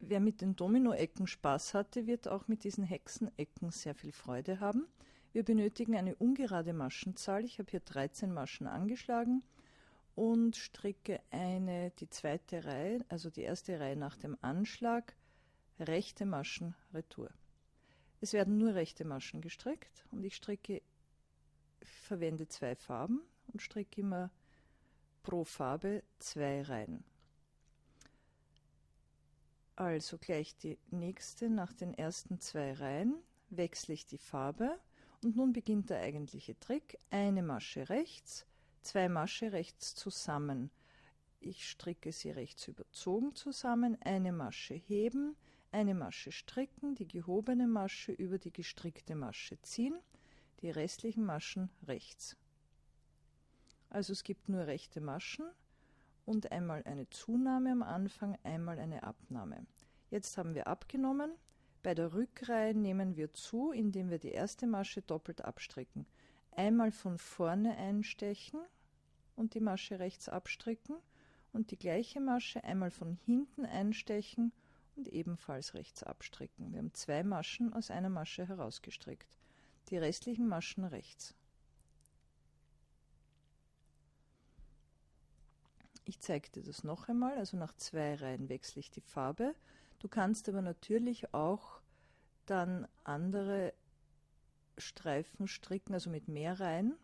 Wer mit den Dominoecken Spaß hatte, wird auch mit diesen Hexenecken sehr viel Freude haben. Wir benötigen eine ungerade Maschenzahl. Ich habe hier 13 Maschen angeschlagen und stricke die zweite Reihe, also die erste Reihe nach dem Anschlag, rechte Maschen retour. Es werden nur rechte Maschen gestrickt und ich verwende 2 Farben und stricke immer pro Farbe 2 Reihen. Also gleich die nächste, nach den ersten 2 Reihen wechsle ich die Farbe und nun beginnt der eigentliche Trick. Eine Masche rechts, 2 Masche rechts zusammen. Ich stricke sie rechts überzogen zusammen, eine Masche heben, eine Masche stricken, die gehobene Masche über die gestrickte Masche ziehen, die restlichen Maschen rechts. Also es gibt nur rechte Maschen und einmal eine Zunahme am Anfang, einmal eine Abnahme. Jetzt haben wir abgenommen. Bei der Rückreihe nehmen wir zu, indem wir die erste Masche doppelt abstricken. Einmal von vorne einstechen und die Masche rechts abstricken und die gleiche Masche einmal von hinten einstechen und ebenfalls rechts abstricken. Wir haben 2 Maschen aus einer Masche herausgestrickt. Die restlichen Maschen rechts. Ich zeige dir das noch einmal, also nach 2 Reihen wechsle ich die Farbe. Du kannst aber natürlich auch dann andere Streifen stricken, also mit mehr Reihen.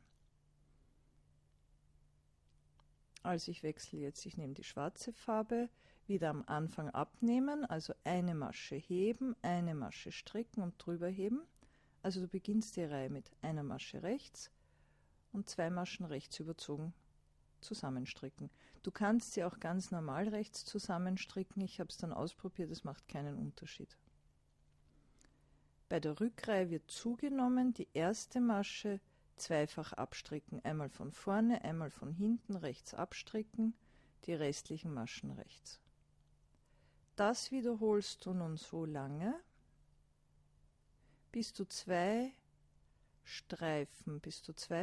Also ich wechsle jetzt, ich nehme die schwarze Farbe, wieder am Anfang abnehmen, also eine Masche heben, eine Masche stricken und drüber heben. Also du beginnst die Reihe mit einer Masche rechts und 2 Maschen rechts überzogen zusammenstricken. Du kannst sie auch ganz normal rechts zusammenstricken. Ich habe es dann ausprobiert, es macht keinen Unterschied. Bei der Rückreihe wird zugenommen, die erste Masche zweifach abstricken, einmal von vorne, einmal von hinten rechts abstricken, die restlichen Maschen rechts. Das wiederholst du nun so lange, bis du 2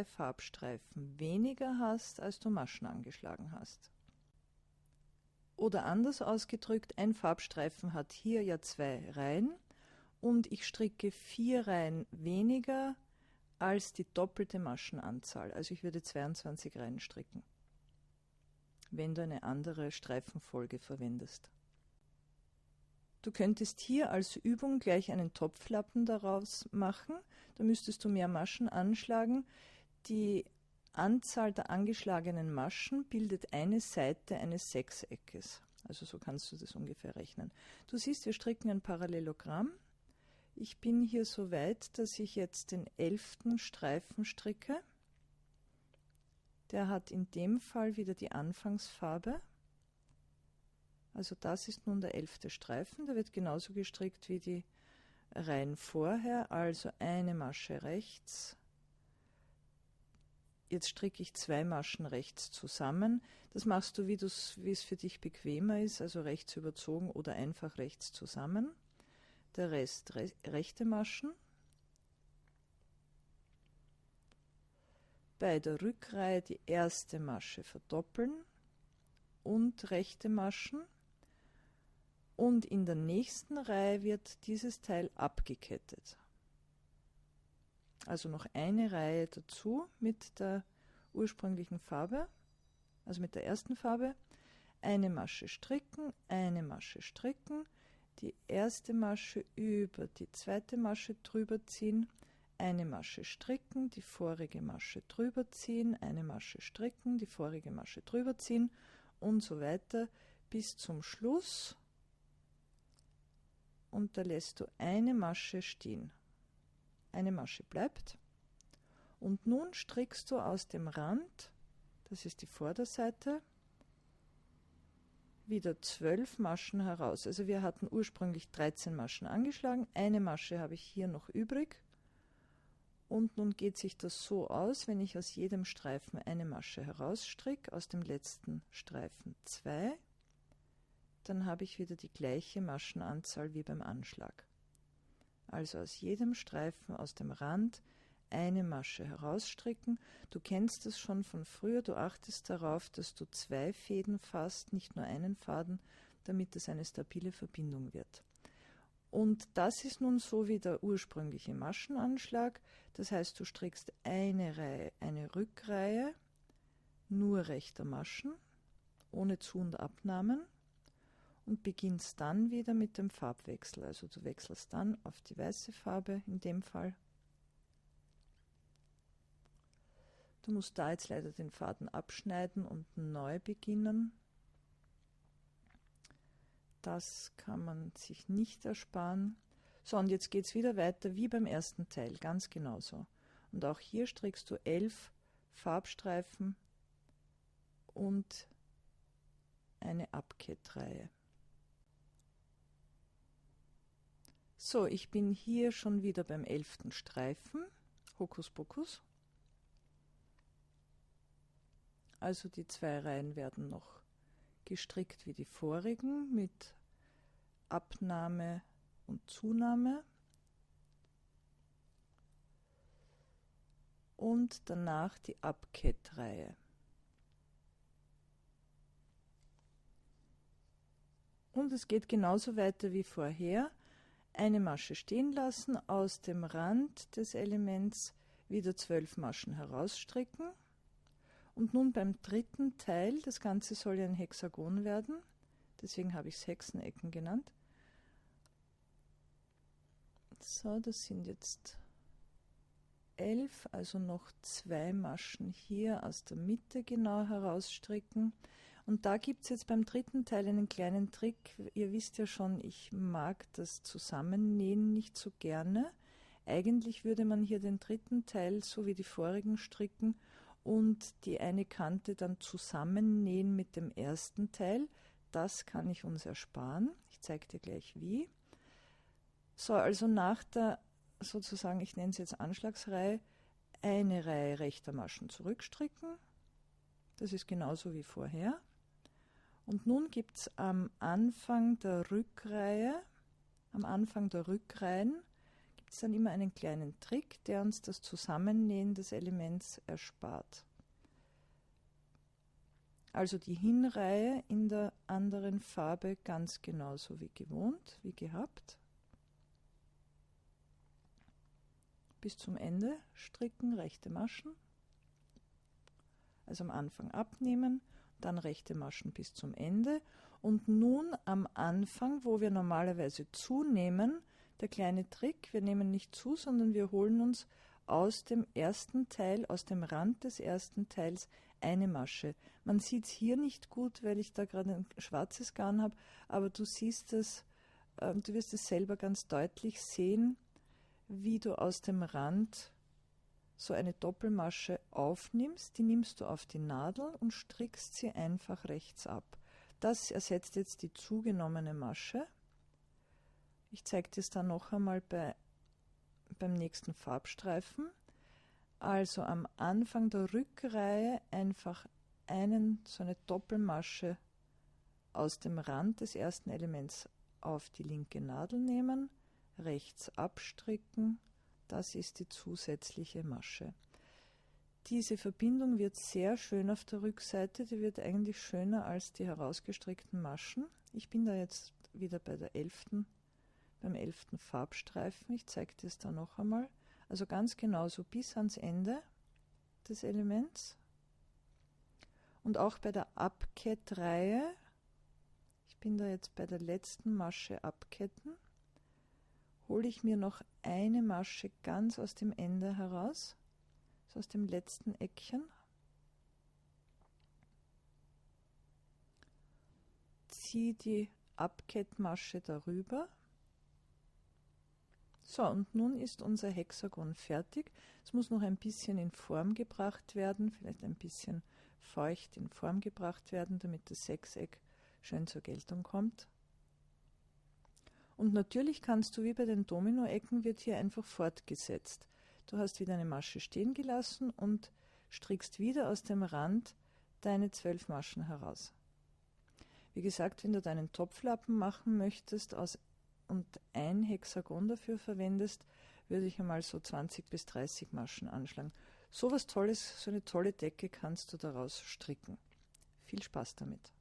Farbstreifen weniger hast, als du Maschen angeschlagen hast. Oder anders ausgedrückt, ein Farbstreifen hat hier ja 2 Reihen und ich stricke 4 Reihen weniger als die doppelte Maschenanzahl. Also ich würde 22 Reihen stricken, wenn du eine andere Streifenfolge verwendest. Du könntest hier als Übung gleich einen Topflappen daraus machen. Da müsstest du mehr Maschen anschlagen. Die Anzahl der angeschlagenen Maschen bildet eine Seite eines Sechseckes. Also so kannst du das ungefähr rechnen. Du siehst, wir stricken ein Parallelogramm. Ich bin hier so weit, dass ich jetzt den 11. Streifen stricke. Der hat in dem Fall wieder die Anfangsfarbe. Also das ist nun der 11. Streifen, der wird genauso gestrickt wie die Reihen vorher, also eine Masche rechts. Jetzt stricke ich 2 Maschen rechts zusammen. Das machst du, wie es für dich bequemer ist, also rechts überzogen oder einfach rechts zusammen. Der Rest rechte Maschen. Bei der Rückreihe die erste Masche verdoppeln und rechte Maschen. Und in der nächsten Reihe wird dieses Teil abgekettet. Also noch eine Reihe dazu mit der ursprünglichen Farbe, also mit der ersten Farbe. Eine Masche stricken, die erste Masche über die zweite Masche drüber ziehen, eine Masche stricken, die vorige Masche drüber ziehen, eine Masche stricken, die vorige Masche drüber ziehen und so weiter bis zum Schluss. Und da lässt du eine Masche stehen. Eine Masche bleibt. Und nun strickst du aus dem Rand, das ist die Vorderseite, wieder 12 Maschen heraus. Also wir hatten ursprünglich 13 Maschen angeschlagen, eine Masche habe ich hier noch übrig. Und nun geht sich das so aus, wenn ich aus jedem Streifen eine Masche herausstricke, aus dem letzten Streifen 2, dann habe ich wieder die gleiche Maschenanzahl wie beim Anschlag. Also aus jedem Streifen, aus dem Rand, eine Masche herausstricken. Du kennst es schon von früher, du achtest darauf, dass du 2 Fäden fasst, nicht nur einen Faden. damit es eine stabile Verbindung wird. Und das ist nun so wie der ursprüngliche Maschenanschlag. Das heißt, du strickst eine Reihe, eine Rückreihe, nur rechter Maschen, ohne Zu- und Abnahmen und beginnst dann wieder mit dem Farbwechsel. Also du wechselst dann auf die weiße Farbe in dem Fall. Du musst da jetzt leider den Faden abschneiden und neu beginnen. Das kann man sich nicht ersparen. So, und jetzt geht es wieder weiter wie beim ersten Teil, ganz genauso. Und auch hier strickst du 11 Farbstreifen und eine Abkettreihe. So, ich bin hier schon wieder beim 11. Streifen, Hokuspokus. Also die 2 Reihen werden noch gestrickt wie die vorigen mit Abnahme und Zunahme und danach die Abkettreihe. Und es geht genauso weiter wie vorher. Eine Masche stehen lassen, aus dem Rand des Elements wieder 12 Maschen herausstricken. Und nun beim dritten Teil, das Ganze soll ja ein Hexagon werden, deswegen habe ich es Hexenecken genannt. So, das sind jetzt 11, also noch 2 Maschen hier aus der Mitte genau herausstricken. Und da gibt es jetzt beim dritten Teil einen kleinen Trick. Ihr wisst ja schon, ich mag das Zusammennähen nicht so gerne. Eigentlich würde man hier den dritten Teil so wie die vorigen stricken und die eine Kante dann zusammennähen mit dem ersten Teil. Das kann ich uns ersparen. Ich zeige dir gleich wie. So, also nach der, sozusagen, ich nenne es jetzt Anschlagsreihe, eine Reihe rechter Maschen zurückstricken. Das ist genauso wie vorher. Und nun gibt es am Anfang der Rückreihe, am Anfang der Rückreihen, gibt es dann immer einen kleinen Trick, der uns das Zusammennähen des Elements erspart. Also die Hinreihe in der anderen Farbe ganz genauso wie gewohnt, wie gehabt. Bis zum Ende stricken, rechte Maschen. Also am Anfang abnehmen, dann rechte Maschen bis zum Ende. Und nun am Anfang, wo wir normalerweise zunehmen, der kleine Trick, wir nehmen nicht zu, sondern wir holen uns aus dem ersten Teil, aus dem Rand des ersten Teils eine Masche. Man sieht es hier nicht gut, weil ich da gerade ein schwarzes Garn habe, aber du siehst es, du wirst es selber ganz deutlich sehen, wie du aus dem Rand so eine Doppelmasche aufnimmst, die nimmst du auf die Nadel und strickst sie einfach rechts ab. Das ersetzt jetzt die zugenommene Masche. Ich zeige das dann noch einmal beim nächsten Farbstreifen. Also am Anfang der Rückreihe einfach so eine Doppelmasche aus dem Rand des ersten Elements auf die linke Nadel nehmen, rechts abstricken, das ist die zusätzliche Masche. Diese Verbindung wird sehr schön auf der Rückseite, die wird eigentlich schöner als die herausgestrickten Maschen. Ich bin da jetzt wieder beim 11. Farbstreifen, ich zeige das da noch einmal. Also ganz genauso bis ans Ende des Elements. Und auch bei der Abkettreihe, ich bin da jetzt bei der letzten Masche abketten, hole ich mir noch eine Masche ganz aus dem Ende heraus, so aus dem letzten Eckchen. Ziehe die Abkettmasche darüber. So, und nun ist unser Hexagon fertig. Es muss noch ein bisschen in Form gebracht werden, vielleicht ein bisschen feucht in Form gebracht werden, damit das Sechseck schön zur Geltung kommt. Und natürlich kannst du, wie bei den Domino-Ecken, wird hier einfach fortgesetzt. Du hast wieder eine Masche stehen gelassen und strickst wieder aus dem Rand deine 12 Maschen heraus. Wie gesagt, wenn du deinen Topflappen machen möchtest und ein Hexagon dafür verwendest, würde ich einmal so 20 bis 30 Maschen anschlagen. So was Tolles, so eine tolle Decke kannst du daraus stricken. Viel Spaß damit!